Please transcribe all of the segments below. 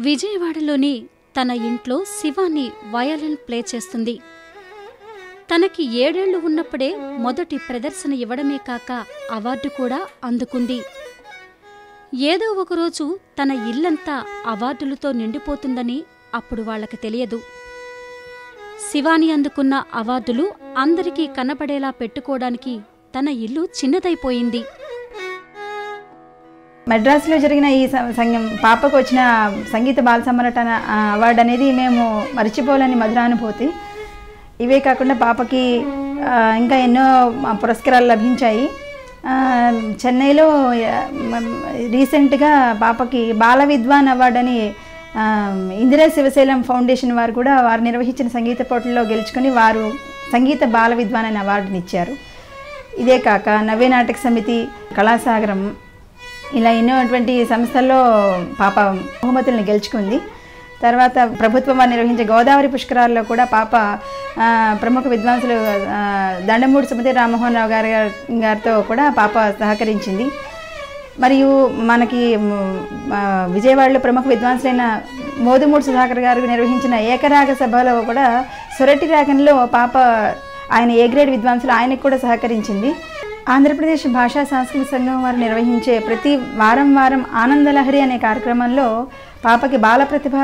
విజయవాడలోని తన ఇంట్లో శివాని వయలిన్ ప్లే చేస్తుంది. తనకి 7 ఏళ్లు ఉన్నప్పుడే మొదటి ప్రదర్శన ఇవ్వడమే కాక అవార్డు కూడా అందుకుంది. ఏదో ఒకరోజు తన ఇల్లంతా అవార్డులతో నిండిపోతుందని అప్పుడు వాళ్లకు తెలియదు. శివాని అందుకున్న అవార్డులు అందరికీ కనబడేలా పెట్టుకోవడానికి తన ఇల్లు చిన్నదైపోయింది. మద్రాసులో జరిగిన ఈ పాపకు వచ్చిన సంగీత బాల సమ్మరట అవార్డు అనేది మేము మర్చిపోలేని మధురానుభూతి. ఇవే కాకుండా పాపకి ఇంకా ఎన్నో పురస్కారాలు లభించాయి. చెన్నైలో రీసెంట్గా పాపకి బాల విద్వాన్ అవార్డు అని ఇందిరా శివశైలం ఫౌండేషన్ వారు కూడా వారు నిర్వహించిన సంగీత పోటీల్లో గెలుచుకొని వారు సంగీత బాల విద్వాన్ అనే అవార్డుని ఇచ్చారు. ఇదే కాక నవ్య నాటక సమితి, కళాసాగరం ఇలా ఎన్నోటువంటి సంస్థల్లో పాప బహుమతుల్ని గెలుచుకుంది. తర్వాత ప్రభుత్వం వారు నిర్వహించే గోదావరి పుష్కరాల్లో కూడా పాప ప్రముఖ విద్వాంసులు దండమూడి సుమతి రామ్మోహన్ రావు గారితో కూడా పాప సహకరించింది. మరియు మనకి విజయవాడలో ప్రముఖ విద్వాంసులైన మోదుమూడి సుధాకర్ గారు నిర్వహించిన ఏకరాగ సభలో కూడా సొరటి రాగంలో పాప ఆయన ఏ గ్రేడ్ విద్వాంసులు ఆయనకు కూడా సహకరించింది. ఆంధ్రప్రదేశ్ భాషా సాంస్కృతిక సంఘం వారు నిర్వహించే ప్రతి వారం ఆనందలహరి అనే కార్యక్రమంలో పాపకి బాల ప్రతిభ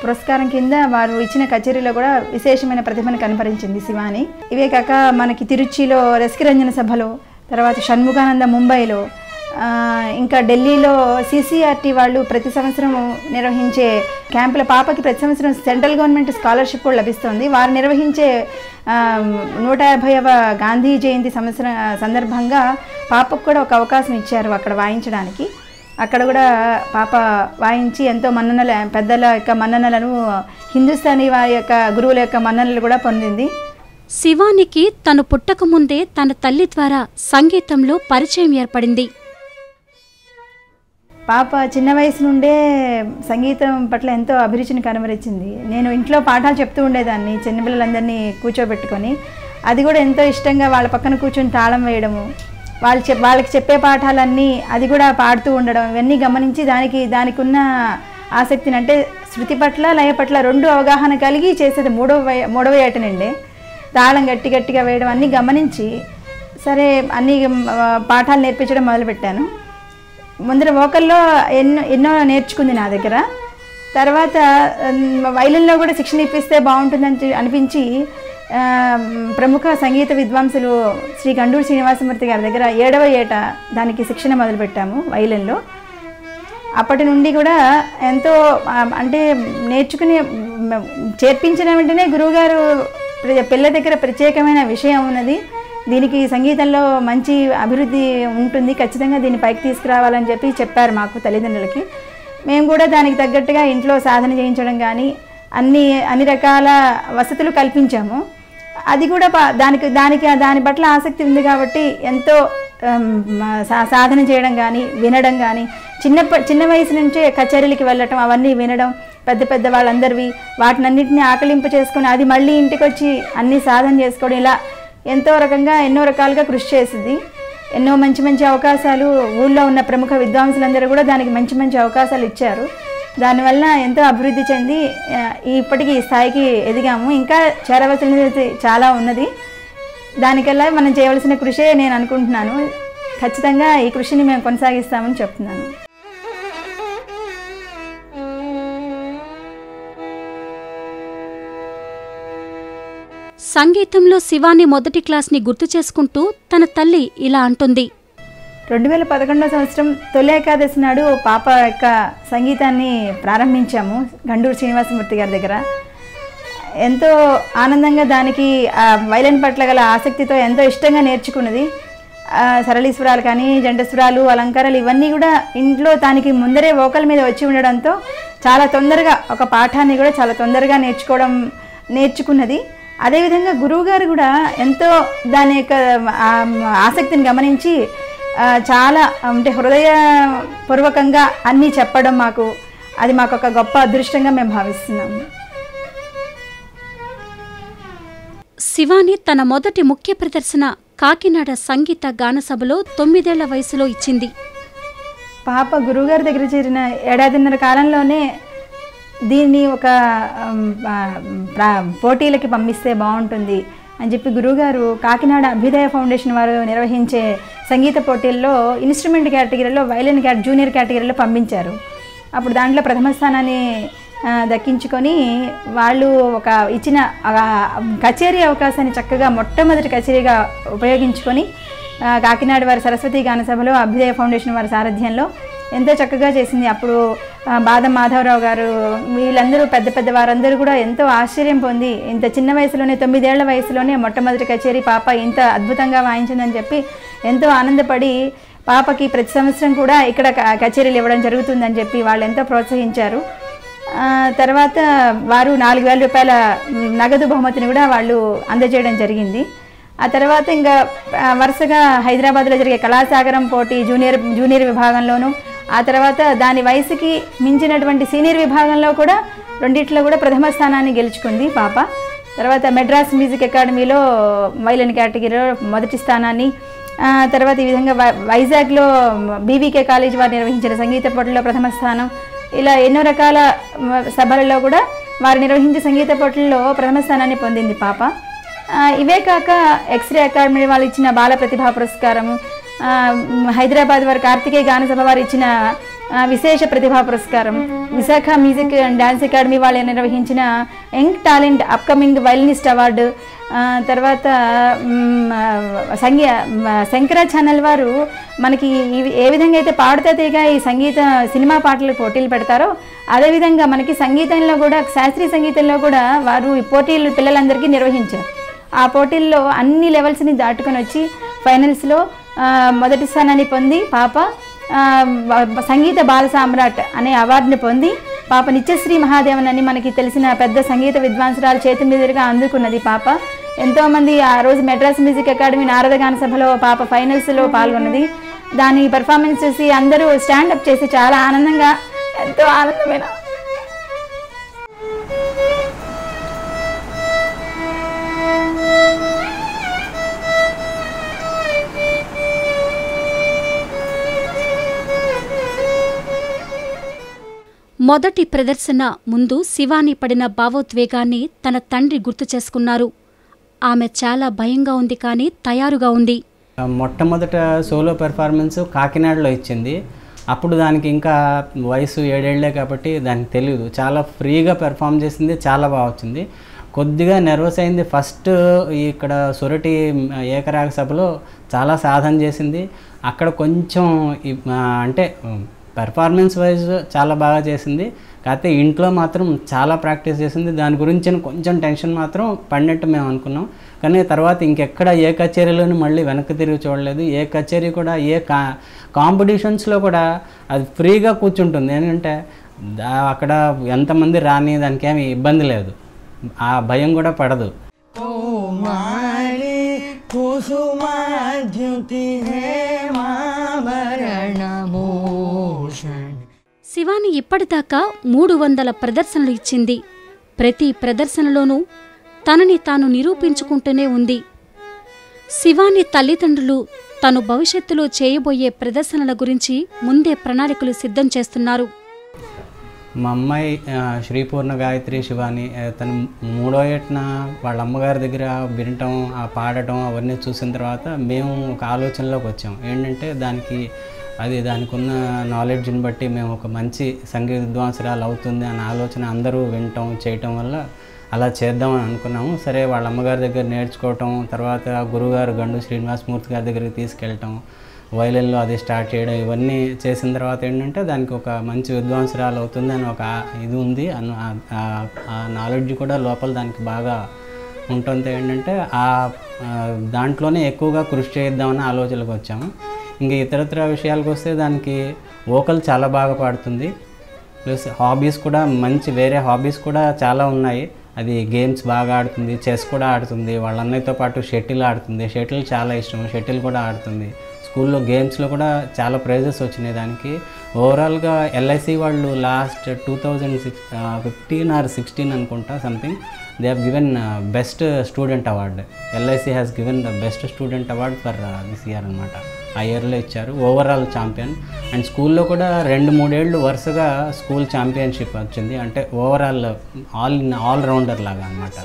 పురస్కారం కింద వారు ఇచ్చిన కచేరీలో కూడా విశేషమైన ప్రతిభను కనపరించింది శివాని. ఇవే కాక మనకి తిరుచిలో రసికరంజన సభలో, తర్వాత షణ్ముఖానంద ముంబైలో, ఇంకా ఢిల్లీలో సిసిఆర్టీ వాళ్ళు ప్రతి సంవత్సరం నిర్వహించే క్యాంపుల పాపకి ప్రతి సంవత్సరం సెంట్రల్ గవర్నమెంట్ స్కాలర్షిప్ కూడా లభిస్తుంది. వారు నిర్వహించే 150వ గాంధీ జయంతి సందర్భంగా పాపకు కూడా ఒక అవకాశం ఇచ్చారు అక్కడ వాయించడానికి. అక్కడ కూడా పాప వాయించి ఎంతో మన్ననల పెద్దల యొక్క మన్ననలను, హిందుస్థానీ వారి యొక్క గురువుల యొక్క మన్ననలు కూడా పొందింది. శివానికి తను పుట్టకముందే తన తల్లి ద్వారా సంగీతంలో పరిచయం ఏర్పడింది. పాప చిన్న వయసు నుండే సంగీతం పట్ల ఎంతో అభిరుచిని కనబరిచింది. నేను ఇంట్లో పాఠాలు చెప్తూ ఉండేదాన్ని చిన్నపిల్లలందరినీ కూర్చోబెట్టుకొని. అది కూడా ఎంతో ఇష్టంగా వాళ్ళ పక్కన కూర్చొని తాళం వేయడము, వాళ్ళకి చెప్పే పాఠాలన్నీ అది కూడా పాడుతూ ఉండడం, ఇవన్నీ గమనించి దానికి ఉన్న ఆసక్తిని, అంటే శృతి పట్ల లయ పట్ల రెండు అవగాహన కలిగి చేసేది మూడవ ఏట నుండే తాళం గట్టిగా వేయడం అన్నీ గమనించి సరే అన్ని పాఠాలు నేర్పించడం మొదలుపెట్టాను. ముందర వోకల్లో ఎన్నో నేర్చుకుంది నా దగ్గర. తర్వాత వైలిన్లో కూడా శిక్షణ ఇప్పిస్తే బాగుంటుందని అనిపించి ప్రముఖ సంగీత విద్వాంసులు శ్రీ గండూరు శ్రీనివాసమూర్తి గారి దగ్గర 7వ ఏట దానికి శిక్షణ మొదలుపెట్టాము వైలిన్లో. అప్పటి నుండి కూడా ఎంతో అంటే నేర్చుకుని చేర్పించిన వెంటనే గురువుగారు పిల్ల దగ్గర ప్రత్యేకమైన విషయం ఉన్నది, దీనికి సంగీతంలో మంచి అభివృద్ధి ఉంటుంది, ఖచ్చితంగా దీన్ని పైకి తీసుకురావాలని చెప్పారు మాకు తల్లిదండ్రులకి. మేము కూడా దానికి తగ్గట్టుగా ఇంట్లో సాధన చేయించడం కానీ అన్ని రకాల వసతులు కల్పించాము. అది కూడా దాని పట్ల ఆసక్తి ఉంది కాబట్టి ఎంతో సాధన చేయడం కానీ వినడం కానీ చిన్న వయసు నుంచే కచేరీలకి వెళ్ళటం, అవన్నీ వినడం, పెద్ద వాళ్ళందరివి వాటినన్నింటినీ ఆకలింపు చేసుకొని అది మళ్ళీ ఇంటికి వచ్చి అన్నీ సాధన చేసుకోవడం, ఇలా ఎన్నో రకాలుగా కృషి చేసింది. ఎన్నో మంచి అవకాశాలు ఊళ్ళో ఉన్న ప్రముఖ విద్వాంసులందరూ కూడా దానికి మంచి అవకాశాలు ఇచ్చారు. దానివల్ల ఎంతో అభివృద్ధి చెంది ఇప్పటికీ ఈ స్థాయికి ఎదిగాము. ఇంకా చేరవలసినది చాలా ఉన్నది. దానికల్లా మనం చేయవలసిన కృషే నేను అనుకుంటున్నాను. ఖచ్చితంగా ఈ కృషిని మేము కొనసాగిస్తామని చెప్తున్నాను. సంగీతంలో శివాని మొదటి క్లాస్ని గుర్తు చేసుకుంటూ తన తల్లి ఇలా అంటుంది. 2011వ సంవత్సరం తొలి ఏకాదశి నాడు పాప యొక్క సంగీతాన్ని ప్రారంభించాము గండూరు శ్రీనివాసమూర్తి గారి దగ్గర. ఎంతో ఆనందంగా దానికి వైలిన్ పట్ల గల ఆసక్తితో ఎంతో ఇష్టంగా నేర్చుకున్నది. సరళీస్వరాలు కానీ జంటస్వరాలు, అలంకారాలు ఇవన్నీ కూడా ఇంట్లో దానికి ముందరే వోకల్ మీద వచ్చి ఉండడంతో చాలా తొందరగా ఒక పాఠాన్ని కూడా చాలా తొందరగా నేర్చుకున్నది. అదేవిధంగా గురువుగారు కూడా ఎంతో దాని యొక్క ఆసక్తిని గమనించి చాలా అంటే హృదయపూర్వకంగా అన్నీ చెప్పడం అది మాకు ఒక గొప్ప అదృష్టంగా మేము భావిస్తున్నాము. శివాని తన మొదటి ముఖ్య ప్రదర్శన కాకినాడ సంగీత గాన సభలో 9 ఏళ్ల వయసులో ఇచ్చింది. పాప గురువుగారి దగ్గర చేరిన 1.5 కాలంలోనే దీన్ని ఒక పోటీలకి పంపిస్తే బాగుంటుంది అని చెప్పి గురువుగారు కాకినాడ అభ్యుదయ ఫౌండేషన్ వారు నిర్వహించే సంగీత పోటీల్లో ఇన్స్ట్రుమెంట్ కేటగిరీలో వైలిన్ జూనియర్ కేటగిరీలో పంపించారు. అప్పుడు దాంట్లో ప్రథమ స్థానాన్ని దక్కించుకొని వాళ్ళు ఒక ఇచ్చిన కచేరీ అవకాశాన్ని చక్కగా మొట్టమొదటి కచేరీగా ఉపయోగించుకొని కాకినాడ వారి సరస్వతి గాన సభలో అభ్యుదయ ఫౌండేషన్ వారి సారథ్యంలో ఎంతో చక్కగా చేసింది. అప్పుడు బాదం మాధవరావు గారు వీళ్ళందరూ పెద్ద పెద్ద వారందరూ కూడా ఎంతో ఆశ్చర్యం పొంది, ఇంత చిన్న వయసులోనే 9 ఏళ్ల వయసులోనే మొట్టమొదటి కచేరీ పాప ఇంత అద్భుతంగా వాయించిందని చెప్పి ఎంతో ఆనందపడి పాపకి ప్రతి సంవత్సరం కూడా ఇక్కడ కచేరీలు ఇవ్వడం జరుగుతుందని చెప్పి వాళ్ళు ఎంతో ప్రోత్సహించారు. తర్వాత వారు 4,000 రూపాయల నగదు బహుమతిని కూడా వాళ్ళు అందజేయడం జరిగింది. ఆ తర్వాత ఇంకా వరుసగా హైదరాబాద్లో జరిగే కళాసాగరం పోటీ జూనియర్ విభాగంలోనూ, ఆ తర్వాత దాని వయసుకి మించినటువంటి సీనియర్ విభాగంలో కూడా రెండిట్లో కూడా ప్రథమ స్థానాన్ని గెలుచుకుంది పాప. తర్వాత మెడ్రాస్ మ్యూజిక్ అకాడమీలో వైలిన్ కేటగిరీలో మొదటి స్థానాన్ని, తర్వాత ఈ విధంగా వైజాగ్లో బీవీకే కాలేజ్ వారు నిర్వహించిన సంగీత పోటీల్లో ప్రథమ స్థానం, ఇలా ఎన్నో రకాల సభలలో కూడా వారు నిర్వహించే సంగీత పోటీల్లో ప్రథమ స్థానాన్ని పొందింది పాప. ఇవే కాక ఎక్స్రే అకాడమీ వాళ్ళు ఇచ్చిన బాల ప్రతిభా పురస్కారము, హైదరాబాద్ వారి కార్తికేయ గాన సభ వారు ఇచ్చిన విశేష ప్రతిభా పురస్కారం, Visakha music and dance academy వాళ్ళు నిర్వహించిన young talent upcoming violinist award, తర్వాత శంకర ఛానల్ వారు మనకి ఏ విధంగా అయితే పాడుతా తీగ ఈ సంగీత సినిమా పాటలు పోటీలు పెడతారో అదేవిధంగా మనకి సంగీతంలో కూడా శాస్త్రీయ సంగీతంలో కూడా వారు ఈ పోటీలు పిల్లలందరికీ నిర్వహించారు. ఆ పోటీల్లో అన్ని లెవెల్స్ని దాటుకొని వచ్చి ఫైనల్స్లో మొదటి స్థానాన్ని పొంది పాప సంగీత బాల సామ్రాట్ అనే అవార్డుని పొంది పాప నిత్యశ్రీ మహాదేవన్ అని మనకి తెలిసిన పెద్ద సంగీత విద్వాంసురాలు చేతి మీదుగా అందుకున్నది పాప. ఎంతోమంది ఆ రోజు మెడ్రాస్ మ్యూజిక్ అకాడమీ నారద గాన సభలో పాప ఫైనల్స్లో పాల్గొన్నది. దాని పర్ఫార్మెన్స్ చేసి అందరూ స్టాండప్ చేసి చాలా ఆనందంగా ఎంతో ఆనందమైన మొదటి ప్రదర్శన ముందు శివాని పడిన భావోద్వేగాన్ని తన తండ్రి గుర్తు చేసుకున్నారు. ఆమె చాలా భయంగా ఉంది, కానీ తయారుగా ఉంది. మొట్టమొదట సోలో పెర్ఫార్మెన్స్ కాకినాడలో ఇచ్చింది. అప్పుడు దానికి ఇంకా వయసు 7 ఏళ్లే కాబట్టి దానికి తెలియదు. చాలా ఫ్రీగా పెర్ఫామ్ చేసింది, చాలా బాగా వచ్చింది. కొద్దిగా నర్వస్ అయింది ఫస్ట్. ఇక్కడ సొరటి ఏకరాగ సభలో చాలా సాధన చేసింది. అక్కడ కొంచెం అంటే పెర్ఫార్మెన్స్ వైజ్ చాలా బాగా చేసింది, కాకపోతే ఇంట్లో మాత్రం చాలా ప్రాక్టీస్ చేసింది. దాని గురించి కొంచెం టెన్షన్ మాత్రం పడినట్టు మేము అనుకున్నాం. కానీ తర్వాత ఇంకెక్కడ ఏ కచేరీలోనూ మళ్ళీ వెనక్కి తిరిగి చూడలేదు. ఏ కచేరీ కూడా ఏ కాంపిటీషన్స్లో కూడా అది ఫ్రీగా కూర్చుంటుంది. ఎందుకంటే అక్కడ ఎంతమంది రాని దానికి ఏమి ఇబ్బంది లేదు, ఆ భయం కూడా పడదు. శివాని ఇప్పటిదాకా 300 ప్రదర్శనలు ఇచ్చింది. ప్రతి ప్రదర్శనలోనూ తనని తాను నిరూపించుకుంటూనే ఉంది. శివాని తల్లిదండ్రులు తను భవిష్యత్తులో చేయబోయే ప్రదర్శనల గురించి ముందే ప్రణాళికలు సిద్ధం చేస్తున్నారు. మా అమ్మాయి శ్రీపూర్ణ గాయత్రి శివాని తను 3వ ఏటన వాళ్ళ అమ్మగారి దగ్గర వినటం, ఆ పాడటం అవన్నీ చూసిన తర్వాత మేము ఒక ఆలోచనలోకి వచ్చాం. ఏంటంటే దానికి ఉన్న నాలెడ్జ్ని బట్టి మేము ఒక మంచి సంగీత విద్వాంసరాలు అవుతుంది అన్న ఆలోచన అందరూ వినటం చేయటం వల్ల అలా చేద్దామని అనుకున్నాము. సరే వాళ్ళ అమ్మగారి దగ్గర నేర్చుకోవటం, తర్వాత గురువుగారు గండు శ్రీనివాసమూర్తి గారి దగ్గరికి తీసుకెళ్ళటం, వైలిన్లో అది స్టార్ట్ చేయడం, ఇవన్నీ చేసిన తర్వాత ఏంటంటే దానికి ఒక మంచి విద్వాంసరాలు అవుతుంది అని ఒక ఇది ఉంది. ఆ నాలెడ్జ్ కూడా లోపల దానికి బాగా ఉంటుంది. ఏంటంటే దాంట్లోనే ఎక్కువగా కృషి చేద్దామని ఆలోచనలకు వచ్చాము. ఇంక ఇతరత్ర విషయాలకు వస్తే దానికి వోకల్ చాలా బాగా పాడుతుంది. ప్లస్ హాబీస్ కూడా వేరే హాబీస్ కూడా చాలా ఉన్నాయి. అది గేమ్స్ బాగా ఆడుతుంది, చెస్ కూడా ఆడుతుంది, వాళ్ళ అన్నయ్యతో పాటు షటిల్ ఆడుతుంది. షటిల్ చాలా ఇష్టం, షటిల్ కూడా ఆడుతుంది. స్కూల్లో గేమ్స్లో కూడా చాలా ప్రైజెస్ వచ్చినాయి దానికి. ఓవరాల్గా ఎల్ఐసి వాళ్ళు లాస్ట్ 2015 or 16 అనుకుంటా something, they have given best student award. LIC has given the best student award for this year అనమాట. ఆ ఇయర్లో ఇచ్చారు, ఓవరాల్ ఛాంపియన్. అండ్ స్కూల్లో కూడా 2-3 ఏళ్ళు వరుసగా స్కూల్ ఛాంపియన్షిప్ వచ్చింది. అంటే ఓవరాల్ ఆల్రౌండర్ లాగా అనమాట.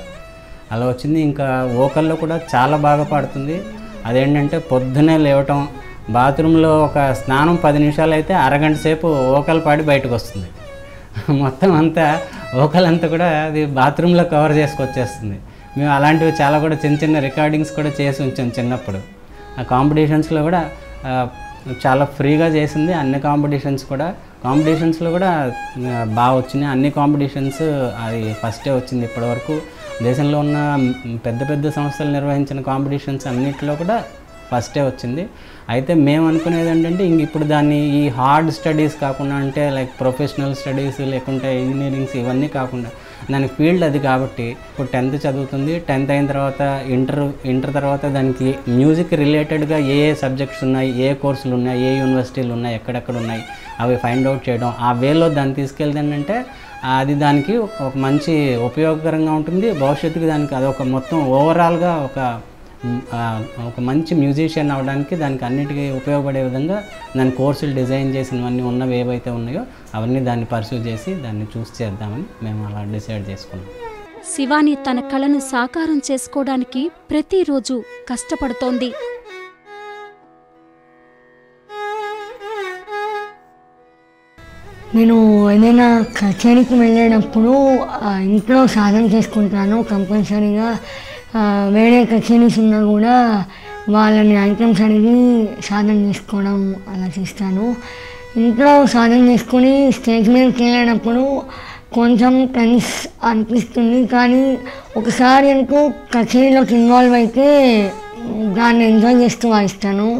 అలా వచ్చింది. ఇంకా వోకల్లో కూడా చాలా బాగా పాడుతుంది. అదేంటంటే పొద్దునే లేవటం, బాత్రూంలో ఒక స్నానం 10 నిమిషాలు అయితే అరగంట సేపు వోకల్ పాడి బయటకు వస్తుంది. మొత్తం అంతా వోకల్ అంతా కూడా అది బాత్రూంలో కవర్ చేసుకొచ్చేస్తుంది. మేము అలాంటివి చాలా కూడా చిన్న చిన్న రికార్డింగ్స్ కూడా చేసి ఉంచాం చిన్నప్పుడు. ఆ కాంపిటీషన్స్లో కూడా చాలా ఫ్రీగా చేసింది. అన్ని కాంపిటీషన్స్లో కూడా బాగా వచ్చినాయి. అన్ని కాంపిటీషన్స్ అది ఫస్టే వచ్చింది. ఇప్పటివరకు దేశంలో ఉన్న పెద్ద పెద్ద సంస్థలు నిర్వహించిన కాంపిటీషన్స్ అన్నింటిలో కూడా ఫస్టే వచ్చింది. అయితే మేము అనుకునేది ఏంటంటే ఇప్పుడు దాన్ని ఈ హార్డ్ స్టడీస్ కాకుండా, అంటే లైక్ ప్రొఫెషనల్ స్టడీస్ లేకుంటే ఇంజనీరింగ్స్ ఇవన్నీ కాకుండా దాని ఫీల్డ్ అది కాబట్టి ఇప్పుడు 10th చదువుతుంది. 10th అయిన తర్వాత ఇంటర్ తర్వాత దానికి మ్యూజిక్ రిలేటెడ్గా ఏ సబ్జెక్ట్స్ ఉన్నాయి, ఏ కోర్సులు ఉన్నాయి, ఏ యూనివర్సిటీలు ఉన్నాయి, ఎక్కడెక్కడ ఉన్నాయి అవి ఫైండ్ అవుట్ చేయడం, ఆ వేలో దాన్ని తీసుకెళ్తుందంటే అది దానికి ఒక మంచి ఉపయోగకరంగా ఉంటుంది. భవిష్యత్తుకి దానికి అదొక మొత్తం ఓవరాల్గా ఒక మంచి మ్యూజిషియన్ అవ్వడానికి దానికి అన్నిటికీ ఉపయోగపడే విధంగా దాని కోర్సులు డిజైన్ చేసినవన్నీ ఉన్నవి ఏవైతే ఉన్నాయో అవన్నీ దాన్ని పర్సూ చేసి దాన్ని చూస్ చేద్దామని మేము అలా డిసైడ్ చేసుకున్నాం. శివాని తన కళను సాకారం చేసుకోవడానికి ప్రతిరోజు కష్టపడుతోంది. నేను ఏదైనా కచేరీకి వెళ్ళేటప్పుడు ఇంట్లో సాధన చేసుకుంటాను కంపల్సరీగా. వేరే కచేరీస్ ఉన్నా కూడా వాళ్ళని ఐటమ్స్ అడిగి సాధన చేసుకోవడం అలా చేస్తాను. ఇంట్లో సాధన చేసుకుని స్టేజ్ మీదకి వెళ్ళేటప్పుడు కొంచెం టెన్స్ అనిపిస్తుంది. కానీ ఒకసారి అనుకో కచేరీలోకి ఇన్వాల్వ్ అయితే దాన్ని ఎంజాయ్ చేస్తూ వాయిస్తాను.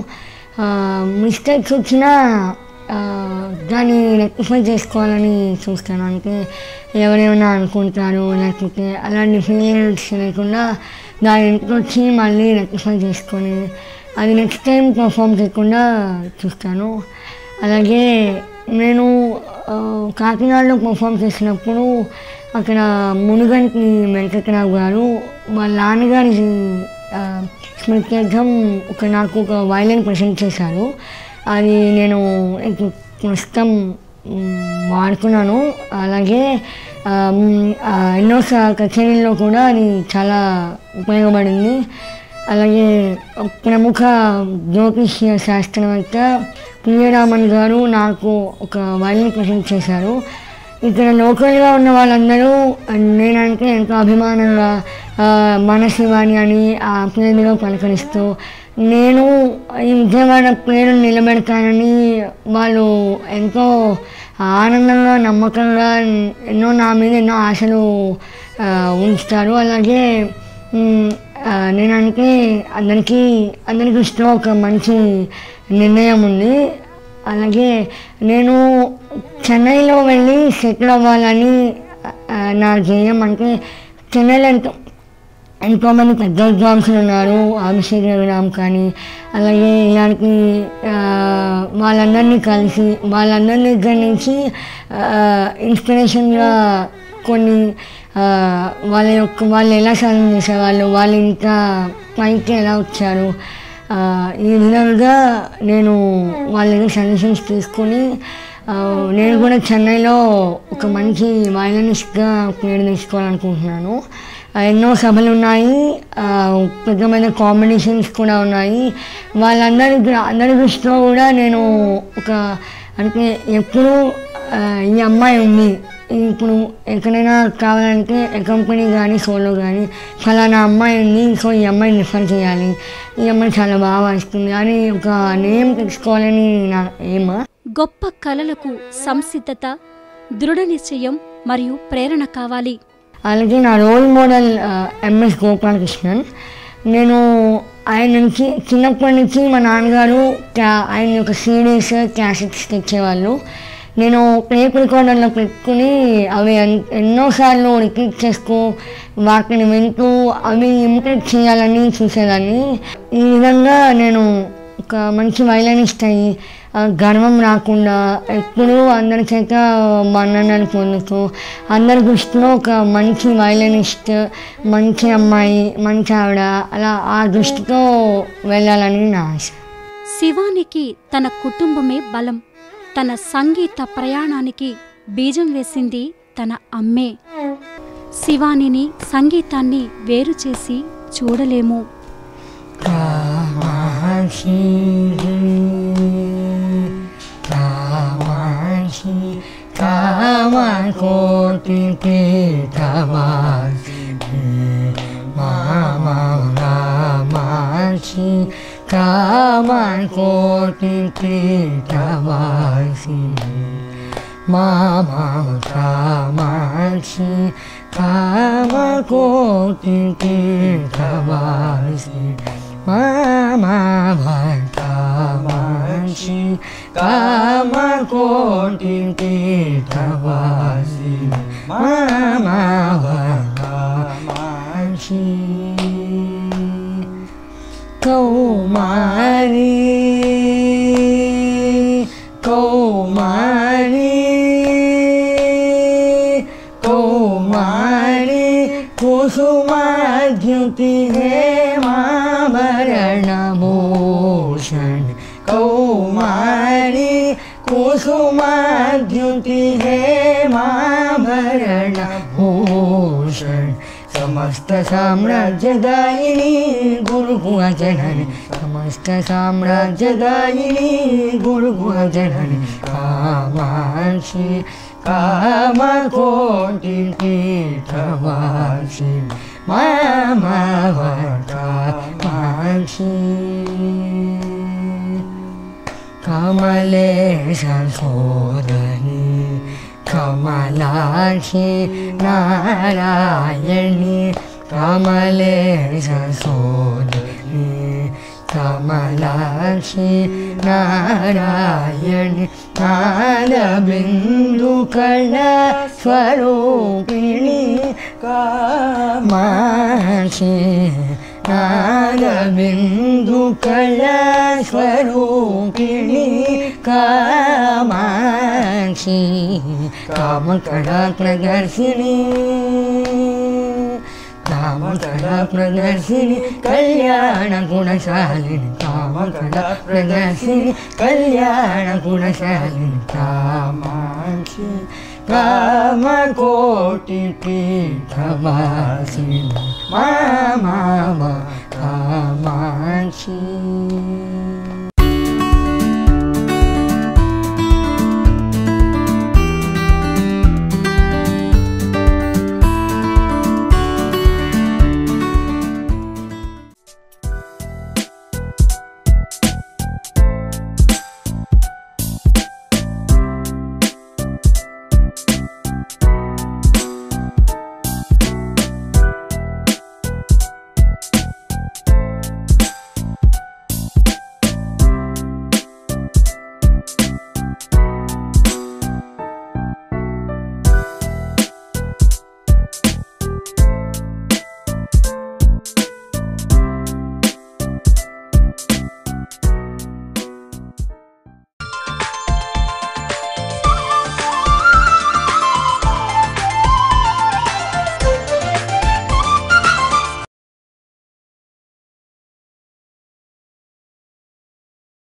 మిస్టేక్స్ వచ్చినా దాన్ని రెక్టిఫై చేసుకోవాలని చూస్తాను. అంటే ఎవరేమైనా అనుకుంటారు లేకపోతే అలాంటి ఫీలింగ్స్ లేకుండా దాని ఇంటికి వచ్చి మళ్ళీ రెక్టిఫై చేసుకొని అది నెక్స్ట్ టైం పర్ఫామ్ చేయకుండా చూస్తాను. అలాగే నేను కాకినాడలో పర్ఫామ్ చేసినప్పుడు అక్కడ మునుగంటి వెంకటరావు గారు వాళ్ళ నాన్నగారి స్మృత్యర్థం నాకు ఒక వైలిన్ ప్రెజెంట్ చేశారు. అది నేను ప్రస్తుతం వాడుకున్నాను. అలాగే ఎన్నో కచేరీల్లో కూడా అది చాలా ఉపయోగపడింది. అలాగే ప్రముఖ జ్యోతిష్య శాస్త్రవేత్త పిఏ రామన్ గారు నాకు ఒక వైలిన్ ప్రెజెంట్ చేశారు. ఇక్కడ లోకల్గా ఉన్న వాళ్ళందరూ నేనంటే ఎంతో అభిమానంగా మన శివాని అని ఆ పేరుగా పలకరిస్తూ నేను ఈ విజయవాడ పేరును నిలబెడతానని వాళ్ళు ఎంతో ఆనందంగా నమ్మకంగా నా మీద ఎన్నో ఆశలు ఉంచుతారు. అలాగే నేనంటే అందరికీ ఇష్టం ఒక మంచి నిర్ణయం ఉంది. అలాగే నేను చెన్నైలో వెళ్ళి సెటిల్ అవ్వాలని నా ధ్యేయం. అంటే చెన్నైలో ఎంతోమంది పెద్ద విద్వాంసులు ఉన్నారు, అభిషేక్ రఘురామ్ కానీ, అలాగే ఇలాంటి వాళ్ళందరినీ కలిసి వాళ్ళందరి దగ్గర నుంచి ఇన్స్పిరేషన్గా కొన్ని వాళ్ళు ఎలా సాధన చేసేవాళ్ళు, వాళ్ళు ఇంకా పైకి ఎలా వచ్చారు, ఈ విధంగా నేను వాళ్ళ దగ్గర సజెషన్స్ తీసుకొని నేను కూడా చెన్నైలో ఒక మంచి వయలినిస్ట్గా పేరు తెచ్చుకోవాలనుకుంటున్నాను. ఎన్నో సభలు ఉన్నాయి, పెద్దమైన కాంపిటీషన్స్ కూడా ఉన్నాయి. అందరి దృష్టిలో కూడా నేను అంటే ఎప్పుడు ఈ అమ్మాయి ఉంది, ఇప్పుడు ఎక్కడైనా కావాలంటే కంపెనీ కానీ సోలో కానీ ఫలానా అమ్మాయి ఉంది, సో ఈ అమ్మాయిని రిఫర్ చేయాలి, ఈ అమ్మాయి చాలా బాగా వస్తుంది అని ఒక నేమ్ తెచ్చుకోవాలని నా ఏమ. గొప్ప కళలకు సంసిద్ధత, దృఢ నిశ్చయం మరియు ప్రేరణ కావాలి. అలాగే నా రోల్ మోడల్ ఎంఎస్ గోపాలకృష్ణన్. నేను ఆయన నుంచి చిన్నప్పటి నుంచి మా నాన్నగారు ఆయన యొక్క సీడీస్ క్యాసెట్స్ తెచ్చేవాళ్ళు. నేను టేప్ రికార్డర్లో పెట్టుకుని అవి ఎన్నోసార్లు రిపీట్ చేస్తూ వాటిని వింటూ అవి ఇమిటేట్ చేయాలని చూసేదాన్ని. ఈ విధంగా నేను ఒక మంచి వైలనిస్ట్ అయ్యి గర్వం రాకుండా ఎప్పుడూ అందరి చేత మన్ననలు పొందుతూ అందరి దృష్టిలో ఒక మంచి వైలనిస్ట్, మంచి అమ్మాయి, మంచి ఆవిడ, అలా ఆ దృష్టితో వెళ్ళాలని నా ఆశ. శివానికి తన కుటుంబమే బలం. తన సంగీత ప్రయాణానికి బీజం వేసింది తన అమ్మే. శివానిని, సంగీతాన్ని వేరు చేసి చూడలేము. కామాక్షి కామాక్షి కామకోటి పీఠవాసి కామాక్షి కామకోటి పీఠవాసి కామాక్షి కామకోటి పీఠవాసి కామాక్షి కామకోటి పీఠవాసి కామాక్షి కౌమారి కౌమారి కౌమారి కుసుమాద్యుతి हेमाभरणभूषण कौमारी कुसुमाद्युति हेमाभरणभूषण समस्त साम्राज्यदायिनी गुरुकुलजननी समस्त साम्राज्यदायिनी गुरुकुलजननी कामाक्षि कामकोटि पीठवासी कामाक्षि कमलेश सोदरी कमलाक्षि नारायणी कमलेश सोदरी कमलाक्षि नारायणी नादबिन्दुकला स्वरूपिणी कामाक्षि नादबिन्दुकला स्वरूपिणी कामाक्षि कामकलाप्रदर्शिनी कामकलाप्रदर्शिनी कल्याणगुणशालिनी कामकलाप्रदर्शिनी कल्याणगुणशालिनी कामाक्षि कामकोटिपीठवासिनी कामाक्षि